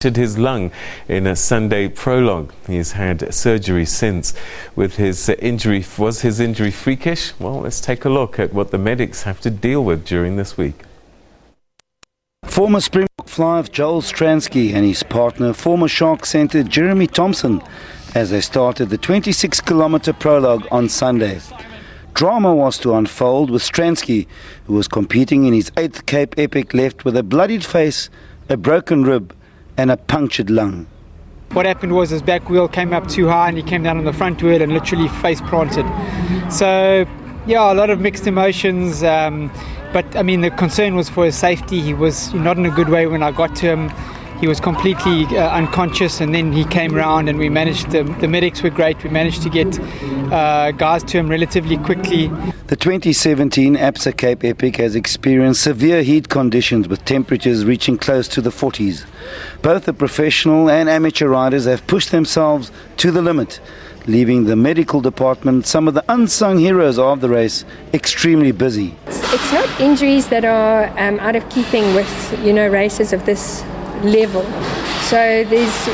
His lung in a Sunday prologue. He's had surgery since. With his injury, was his injury freakish? Well, let's take a look at what the medics have to deal with during this week. Former Springbok flyer Joel Stransky and his partner, former Shark centre Jeremy Thompson, as they started the 26-kilometre prologue on Sunday. Drama was to unfold with Stransky, who was competing in his 8th Cape Epic, left with a bloodied face, a broken rib and a punctured lung. What happened was his back wheel came up too high and he came down on the front wheel and literally face planted. So yeah, a lot of mixed emotions, but I mean the concern was for his safety. He was not in a good way when I got to him. He was completely unconscious, and then he came around and we managed, the medics were great, we managed to get guys to him relatively quickly. The 2017 ABSA Cape Epic has experienced severe heat conditions with temperatures reaching close to the 40s. Both the professional and amateur riders have pushed themselves to the limit, leaving the medical department, some of the unsung heroes of the race, extremely busy. It's not injuries that are out of keeping with races of this level. So there's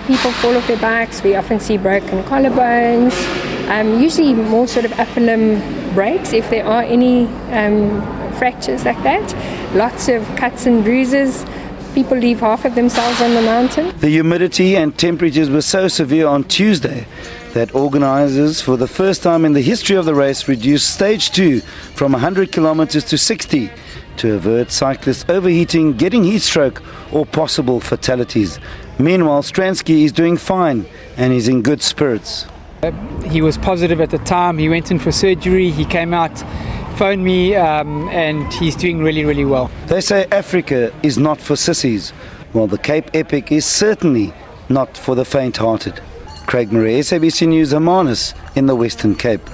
people fall off their bikes. We often see broken collarbones, usually more sort of upper limb breaks if there are any fractures like that. Lots of cuts and bruises. People leave half of themselves on the mountain. The humidity and temperatures were so severe on Tuesday that organisers, for the first time in the history of the race, reduced stage 2 from 100 kilometres to 60 to avert cyclists overheating, getting heat stroke or possible fatalities. Meanwhile, Stransky is doing fine and is in good spirits. He was positive at the time. He went in for surgery. He came out, phoned me, and he's doing really, really well. They say Africa is not for sissies, while the Cape Epic is certainly not for the faint-hearted. Craig Murray, SABC News, Hermanus in the Western Cape.